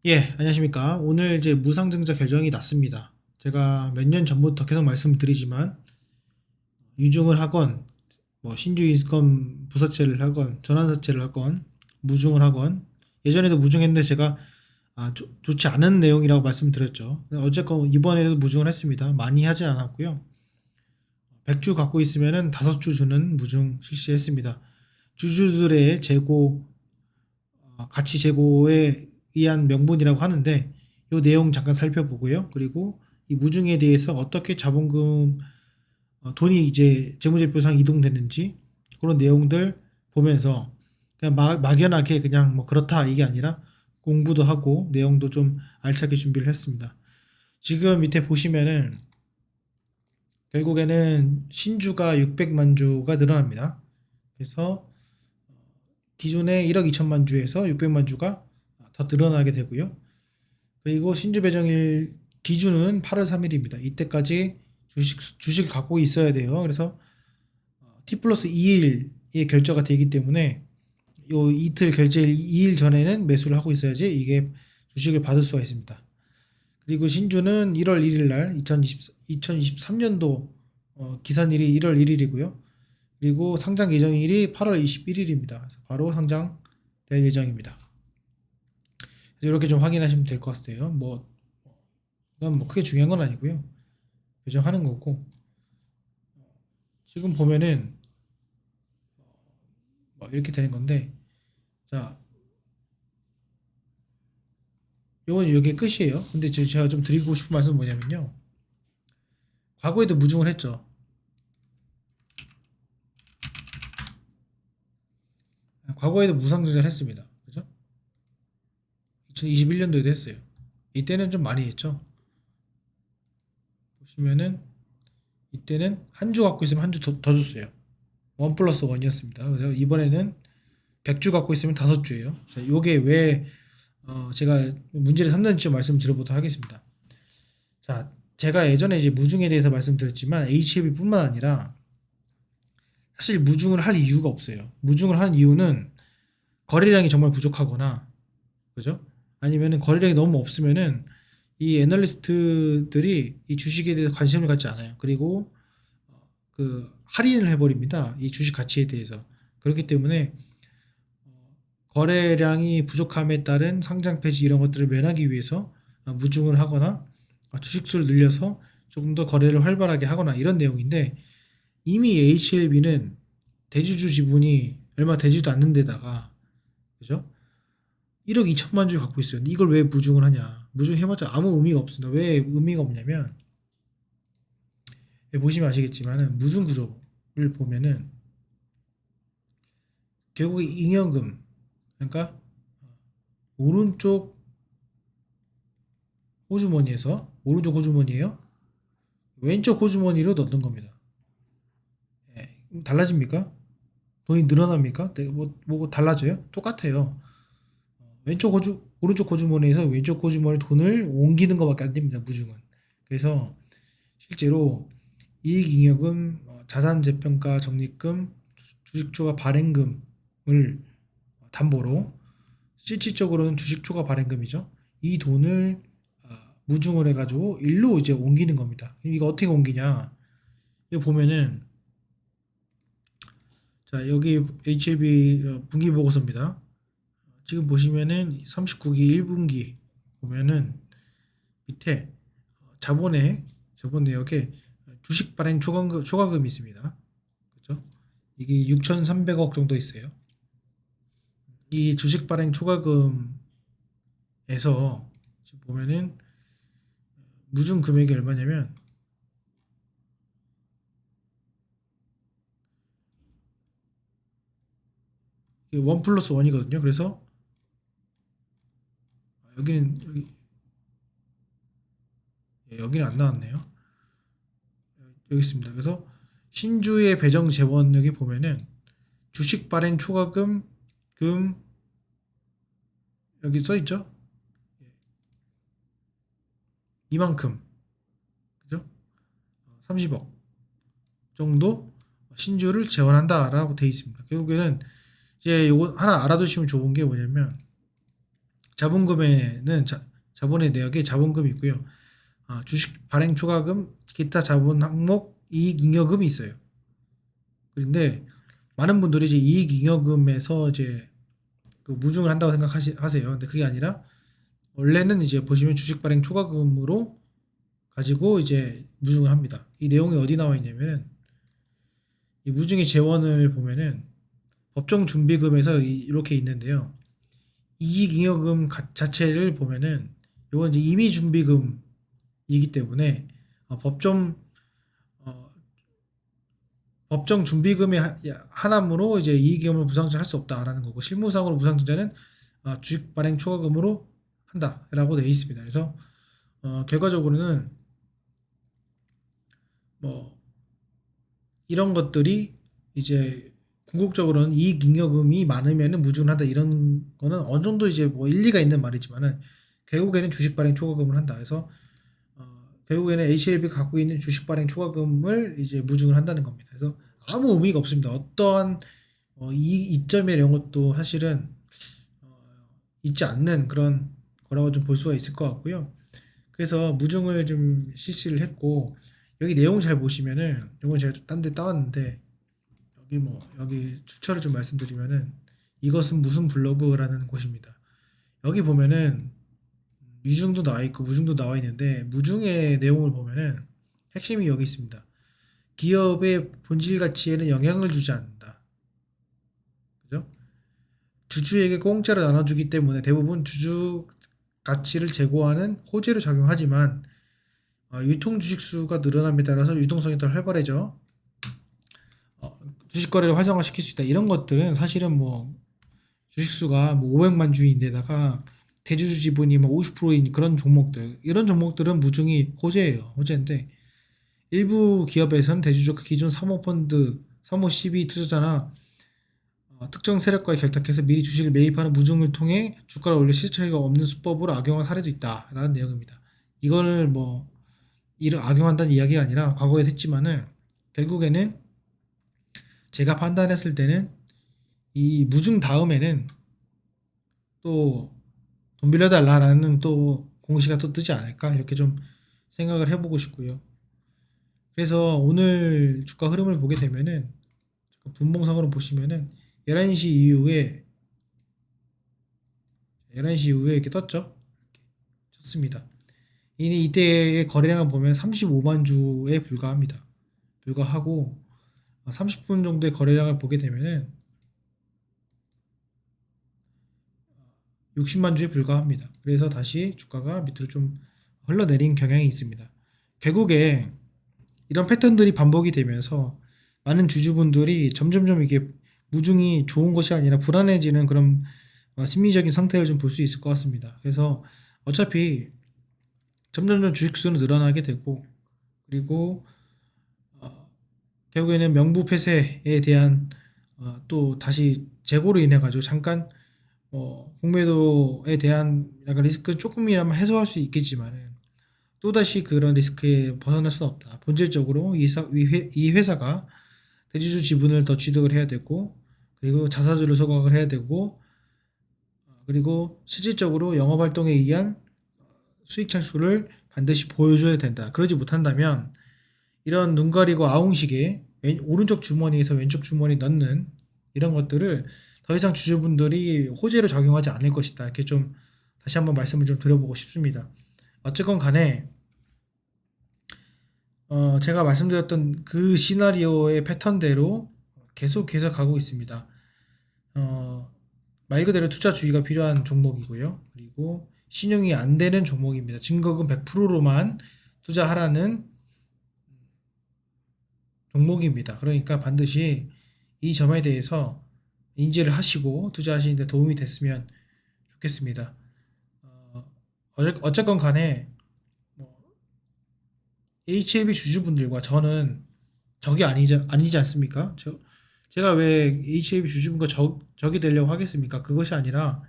예, 안녕하십니까. 오늘 이제 무상증자 결정이 났습니다. 제가 몇 년 전부터 계속 말씀드리지만 유증을 하건 뭐 신주인권 부사채를 하건 전환사채를 하건 무증을 하건 예전에도 무증했는데 제가 좋지 않은 내용이라고 말씀드렸죠. 어쨌건 이번에도 무증을 했습니다. 많이 하진 않았고요. 100주 갖고 있으면은 5주 주는 무증 실시했습니다. 주주들의 재고 가치 제고에 의한 명분이라고 하는데 이 내용 잠깐 살펴보고요. 그리고 이 무중에 대해서 어떻게 자본금 돈이 이제 재무제표상 이동되는지 그런 내용들 보면서 그냥 막연하게 그냥 뭐 그렇다 이게 아니라 공부도 하고 내용도 좀 알차게 준비를 했습니다. 지금 밑에 보시면은 결국에는 신주가 600만 주가 늘어납니다. 그래서 기존의 1억 2천만 주에서 600만 주가 더 늘어나게 되고요. 그리고 신주 배정일 기준은 8월 3일입니다. 이때까지 주식 갖고 있어야 돼요. 그래서 T 플러스 2일에 결제가 되기 때문에 요 이틀 결제일 2일 전에는 매수를 하고 있어야지 이게 주식을 받을 수가 있습니다. 그리고 신주는 1월 1일 날 2023년도 기산일이 1월 1일이고요. 그리고 상장 예정일이 8월 21일입니다. 바로 상장될 예정입니다. 이렇게 좀 확인하시면 될 것 같아요. 뭐 이건 뭐 크게 중요한 건 아니고요. 배정하는 거고 지금 보면은 뭐 이렇게 되는 건데 자 요건 이게 끝이에요. 근데 제가 좀 드리고 싶은 말씀은 뭐냐면요. 과거에도 무중을 했죠. 과거에도 무상증자를 했습니다. 그죠? 2021년도에도 했어요. 이때는 좀 많이 했죠. 보시면은 이때는 한 주 갖고 있으면 한 주 더 줬어요. 원 플러스 원이었습니다. 그래서 이번에는 100주 갖고 있으면 5주예요. 자, 요게 왜 제가 문제를 삼는지 말씀드려보도록 하겠습니다. 자, 제가 예전에 이제 무중에 대해서 말씀드렸지만 HLB뿐만 아니라 사실 무중을 할 이유가 없어요. 무중을 하는 이유는 거래량이 정말 부족하거나, 그죠? 아니면은 거래량이 너무 없으면은 이 애널리스트들이 이 주식에 대해서 관심을 갖지 않아요. 그리고 그 할인을 해버립니다. 이 주식 가치에 대해서. 그렇기 때문에 거래량이 부족함에 따른 상장 폐지 이런 것들을 면하기 위해서 무중을 하거나 주식 수를 늘려서 조금 더 거래를 활발하게 하거나 이런 내용인데 이미 HLB는 대주주 지분이 얼마 되지도 않는 데다가 그죠? 1억 2천만 주 갖고 있어요. 근데 이걸 왜 무중을 하냐? 무중해봤자 아무 의미가 없습니다. 왜 의미가 없냐면 보시면 아시겠지만은 무중 구조를 보면은 결국에 잉여금 그러니까 오른쪽 호주머니에서 오른쪽 호주머니에요. 왼쪽 호주머니로 넣는 겁니다. 예, 달라집니까? 돈이 늘어납니까? 네, 뭐 달라져요? 똑같아요. 오른쪽 호주머니에서 왼쪽 호주머니 돈을 옮기는 것밖에 안 됩니다. 무중은. 그래서 실제로 이익잉여금, 자산재평가 적립금, 주식초과 발행금을 담보로 실질적으로는 주식초과 발행금이죠. 이 돈을 무중을 해가지고 일로 이제 옮기는 겁니다. 이거 어떻게 옮기냐? 여기 보면은 자 여기 HLB 분기 보고서입니다. 지금 보시면은 39기 1분기 보면은 밑에 자본 내역에 주식 발행 초과금이 있습니다. 그렇죠? 이게 6,300억 정도 있어요. 이 주식 발행 초과금에서 지금 보면은 무중 금액이 얼마냐면 이게 원 플러스 원이거든요. 그래서 여기는 여기는 안 나왔네요. 여기 있습니다. 그래서 신주의 배정 재원 여기 보면은 주식 발행 초과금 금 여기 써 있죠? 이만큼 그죠? 30억 정도 신주를 재원한다라고 돼 있습니다. 결국에는 이제 요거 하나 알아두시면 좋은 게 뭐냐면 자본금에는 자본의 내역에 자본금이 있고요. 주식 발행 초과금, 기타 자본 항목 이익잉여금이 있어요. 그런데 많은 분들이 이제 이익잉여금에서 이제 그 무중을 한다고 생각하세요. 근데 그게 아니라 원래는 이제 보시면 주식 발행 초과금으로 가지고 이제 무중을 합니다. 이 내용이 어디 나와 있냐면은 이 무중의 재원을 보면은 법정 준비금에서 이렇게 있는데요. 이익잉여금 자체를 보면은 이건 이제 임의 준비금이기 때문에 법정 법정 준비금의 하나므로 이제 이익잉여금을 무상증자할 수 없다라는 거고, 실무상으로 무상증자는 주식 발행 초과금으로 한다라고 되어 있습니다. 그래서 결과적으로는 뭐 이런 것들이 이제 궁극적으로는 이익잉여금이 많으면은 무중을 한다, 이런 거는 어느 정도 이제 뭐 일리가 있는 말이지만은 결국에는 주식 발행 초과금을 한다. 그래서 결국에는 HLB가 갖고 있는 주식 발행 초과금을 이제 무중을 한다는 겁니다. 그래서 아무 의미가 없습니다. 어떠한 이 이점에 이런 것도 사실은 있지 않는 그런 거라고 좀 볼 수가 있을 것 같고요. 그래서 무중을 좀 실시를 했고, 여기 내용 잘 보시면은, 이건 제가 딴 데 따왔는데, 여기 출처를 좀 말씀드리면은, 이것은 무슨 블로그라는 곳입니다. 여기 보면은 유중도 나와 있고 무중도 나와 있는데, 무중의 내용을 보면은 핵심이 여기 있습니다. 기업의 본질 가치에는 영향을 주지 않는다. 그죠? 주주에게 공짜로 나눠주기 때문에 대부분 주주 가치를 제고하는 호재로 작용하지만, 유통 주식 수가 늘어남에 따라서 유동성이 더 활발해져 주식 거래를 활성화시킬 수 있다. 이런 것들은 사실은 뭐 주식 수가 뭐 500만 주인데다가 대주주 지분이 뭐 50%인 그런 종목들, 이런 종목들은 무중이 호재예요. 호재인데 일부 기업에서는 대주주가 기존 사모펀드, 사모 CB 투자자나 특정 세력과의 결탁해서 미리 주식을 매입하는 무중을 통해 주가를 올려 실질 차이가 없는 수법으로 악용한 사례도 있다라는 내용입니다. 이거를 뭐 이를 악용한다는 이야기가 아니라 과거에 했지만은, 결국에는 제가 판단했을 때는 이 무중 다음에는 또 돈 빌려달라라는 또 공시가 또 뜨지 않을까, 이렇게 좀 생각을 해보고 싶고요. 그래서 오늘 주가 흐름을 보게 되면은 분봉상으로 보시면은 11시 이후에 11시 이후에 이렇게 떴죠. 이렇게 쳤습니다. 이때의 거래량을 보면 35만 주에 불과합니다. 불과하고 30분 정도의 거래량을 보게 되면은 60만 주에 불과합니다. 그래서 다시 주가가 밑으로 좀 흘러내린 경향이 있습니다. 결국에 이런 패턴들이 반복이 되면서 많은 주주분들이 점점점 이게 무중이 좋은 것이 아니라 불안해지는 그런 심리적인 상태를 좀 볼 수 있을 것 같습니다. 그래서 어차피 점점점 주식 수는 늘어나게 되고, 그리고 결국에는 명부 폐쇄에 대한 또 다시 재고로 인해 가지고 잠깐 공매도에 대한 약간 리스크 조금이나마 해소할 수 있겠지만은 또다시 그런 리스크에 벗어날 수는 없다. 본질적으로 이 회사가 대주주 지분을 더 취득을 해야 되고, 그리고 자사주를 소각을 해야 되고, 그리고 실질적으로 영업활동에 의한 수익 창출을 반드시 보여줘야 된다. 그러지 못한다면 이런 눈 가리고 아웅식의 오른쪽 주머니에서 왼쪽 주머니 넣는 이런 것들을 더 이상 주주분들이 호재로 작용하지 않을 것이다. 이렇게 좀 다시 한번 말씀을 좀 드려보고 싶습니다. 어쨌건 간에 제가 말씀드렸던 그 시나리오의 패턴대로 계속해서 가고 있습니다. 말 그대로 투자주의가 필요한 종목이고요. 그리고 신용이 안 되는 종목입니다. 증거금 100%로만 투자하라는 종목입니다. 그러니까 반드시 이 점에 대해서 인지를 하시고 투자하시는 데 도움이 됐으면 좋겠습니다. 어쨌건 간에 뭐 HLB 주주분들과 저는 적이 아니지 않습니까? 제가 왜 HLB 주주분과 적이 되려고 하겠습니까? 그것이 아니라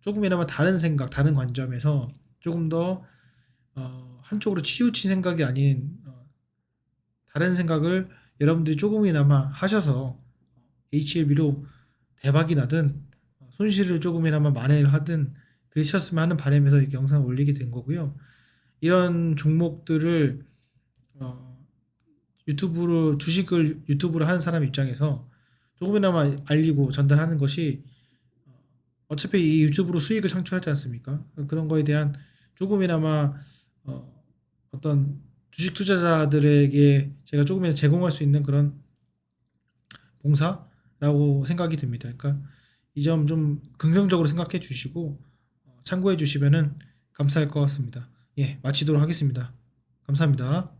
조금이나마 다른 생각, 다른 관점에서 조금 더 한쪽으로 치우친 생각이 아닌 다른 생각을 여러분들이 조금이나마 하셔서 HLB로 대박이 나든 손실을 조금이나마 만회를 하든 그러셨으면 하는 바람에서 이렇게 영상을 올리게 된 거고요. 이런 종목들을 어, 주식을 유튜브로 하는 사람 입장에서 조금이나마 알리고 전달하는 것이 어차피 이 유튜브로 수익을 창출하지 않습니까? 그런 거에 대한 조금이나마 어떤 주식 투자자들에게 제가 조금이나마 제공할 수 있는 그런 봉사라고 생각이 듭니다. 그러니까 이 점 좀 긍정적으로 생각해 주시고 참고해 주시면은 감사할 것 같습니다. 예, 마치도록 하겠습니다. 감사합니다.